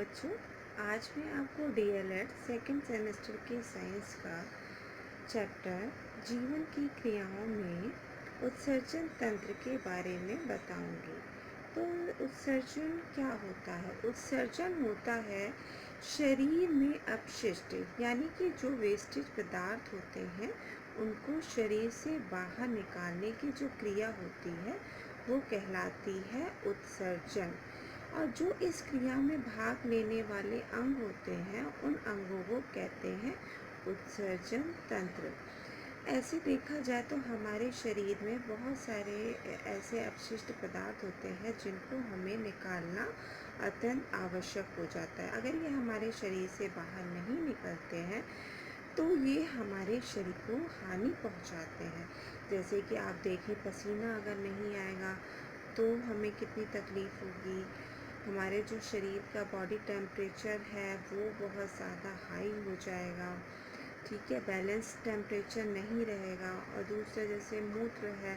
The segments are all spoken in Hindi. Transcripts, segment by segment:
बच्चों, आज मैं आपको डीएलएड सेकेंड सेमेस्टर के साइंस का चैप्टर जीवन की क्रियाओं में उत्सर्जन तंत्र के बारे में बताऊंगी। तो उत्सर्जन क्या होता है? उत्सर्जन होता है शरीर में अपशिष्ट यानी कि जो वेस्टेज पदार्थ होते हैं उनको शरीर से बाहर निकालने की जो क्रिया होती है वो कहलाती है उत्सर्जन। और जो इस क्रिया में भाग लेने वाले अंग होते हैं उन अंगों को कहते हैं उत्सर्जन तंत्र। ऐसे देखा जाए तो हमारे शरीर में बहुत सारे ऐसे अपशिष्ट पदार्थ होते हैं जिनको हमें निकालना अत्यंत आवश्यक हो जाता है। अगर ये हमारे शरीर से बाहर नहीं निकलते हैं तो ये हमारे शरीर को हानि पहुंचाते हैं। जैसे कि आप देखें, पसीना अगर नहीं आएगा तो हमें कितनी तकलीफ़ होगी। हमारे जो शरीर का बॉडी टेम्परेचर है वो बहुत ज़्यादा हाई हो जाएगा, ठीक है, बैलेंस टेम्परेचर नहीं रहेगा। और दूसरा जैसे मूत्र है,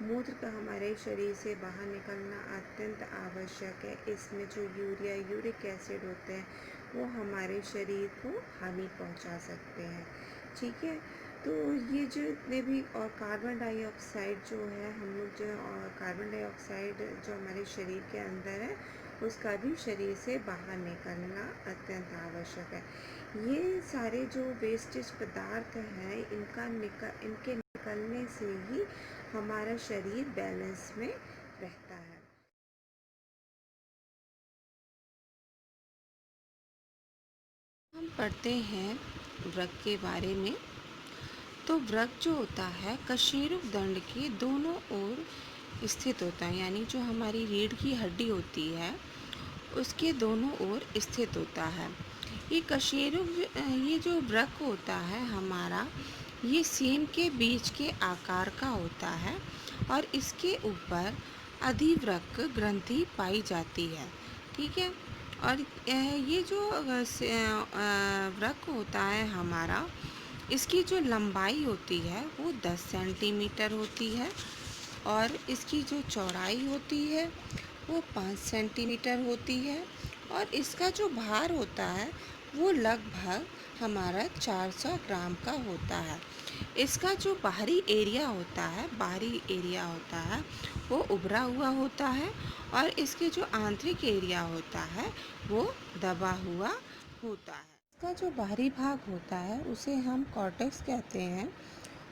मूत्र का हमारे शरीर से बाहर निकलना अत्यंत आवश्यक है। इसमें जो यूरिक एसिड होते हैं वो हमारे शरीर को हानि पहुंचा सकते हैं, ठीक है। तो ये जो जितने भी और कार्बन डाइऑक्साइड जो है, हम लोग जो कार्बन डाइऑक्साइड जो हमारे शरीर के अंदर है उसका भी शरीर से बाहर निकलना अत्यंत आवश्यक है। ये सारे जो वेस्टेज पदार्थ हैं इनके निकलने से ही हमारा शरीर बैलेंस में रहता है। हम पढ़ते हैं वृक्क के बारे में। तो वृक्क जो होता है कशेरुक दंड के दोनों ओर स्थित होता है, यानी जो हमारी रीढ़ की हड्डी होती है उसके दोनों ओर स्थित होता है। ये कशेरुक ये जो वृक्क होता है हमारा, ये सीन के बीच के आकार का होता है और इसके ऊपर अधिवृक्क ग्रंथि पाई जाती है, ठीक है। और ये जो वृक्क होता है हमारा, इसकी जो लंबाई होती है वो 10 सेंटीमीटर होती है और इसकी जो चौड़ाई होती है वो 5 सेंटीमीटर होती है और इसका जो भार होता है वो लगभग हमारा 400 ग्राम का होता है। इसका जो बाहरी एरिया होता है वो उभरा हुआ होता है और इसके जो आंतरिक एरिया होता है वो दबा हुआ होता है। इसका जो बाहरी भाग होता है उसे हम कॉर्टेक्स कहते हैं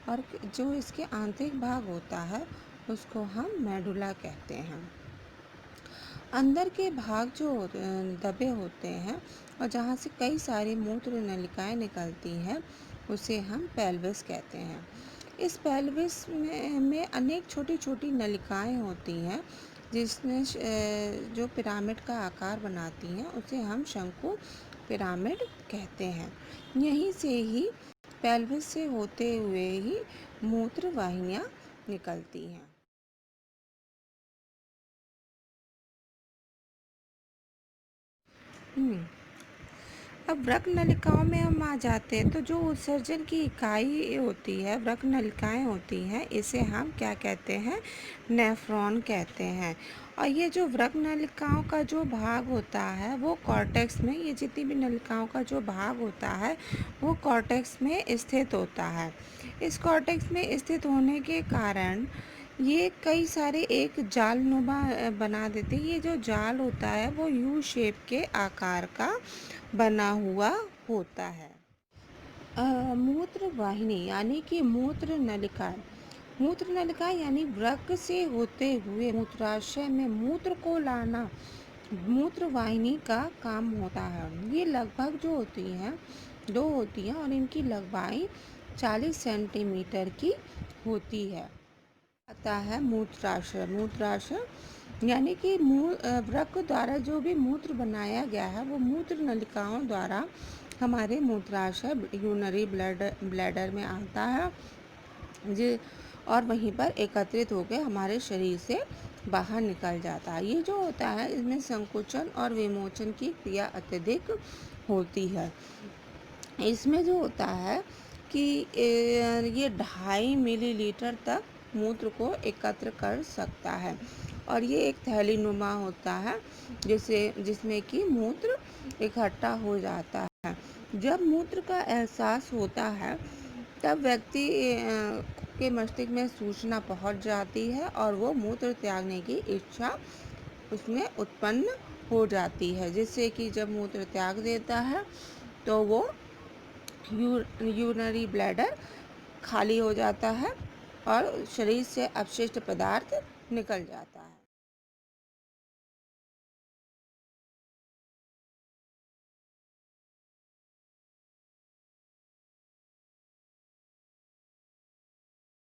और जो इसके आंतरिक भाग होता है उसको हम मेडुला कहते हैं। अंदर के भाग जो दबे होते हैं और जहाँ से कई सारी मूत्र नलिकाएं निकलती हैं उसे हम पेल्विस कहते हैं। इस पेल्विस में अनेक छोटी छोटी नलिकाएं होती हैं जिसमें जो पिरामिड का आकार बनाती हैं उसे हम शंकु पिरामिड कहते हैं। यहीं से ही पेल्विस से होते हुए ही मूत्र वाहिनियाँ निकलती हैं। अब वृक्क नलिकाओं में हम आ जाते हैं तो जो उत्सर्जन की इकाई होती है, वृक्क नलिकाएं होती हैं, इसे हम क्या कहते हैं? नेफ्रॉन कहते हैं। और ये जो वृक्क नलिकाओं का जो भाग होता है वो कॉर्टेक्स में, ये जितनी भी नलिकाओं का जो भाग होता है वो कॉर्टेक्स में स्थित होता है। इस कॉर्टेक्स में स्थित होने के कारण ये कई सारे एक जालनुमा बना देते हैं। ये जो जाल होता है वो यू शेप के आकार का बना हुआ होता है। मूत्र वाहिनी यानी कि मूत्र नलिका यानी वृक्क से होते हुए मूत्राशय में मूत्र को लाना मूत्र वाहिनी का काम होता है। ये लगभग जो होती हैं, दो होती हैं और इनकी लंबाई 40 सेंटीमीटर की होती है। आता है मूत्राशय यानी कि वृक्क द्वारा जो भी मूत्र बनाया गया है वो मूत्र नलिकाओं द्वारा हमारे मूत्राशय यूरिनरी ब्लैडर में आता है जी, और वहीं पर एकत्रित होकर हमारे शरीर से बाहर निकल जाता है। ये जो होता है इसमें संकुचन और विमोचन की क्रिया अत्यधिक होती है। इसमें जो होता है कि ये 2.5 मिलीलीटर तक मूत्र को एकत्र कर सकता है और ये एक थैलीनुमा होता है जिसमें कि मूत्र इकट्ठा हो जाता है। जब मूत्र का एहसास होता है तब व्यक्ति के मस्तिष्क में सूचना पहुंच जाती है और वो मूत्र त्यागने की इच्छा उसमें उत्पन्न हो जाती है, जिससे कि जब मूत्र त्याग देता है तो वो यूरिनरी ब्लैडर खाली हो जाता है और शरीर से अपशिष्ट पदार्थ निकल जाता है।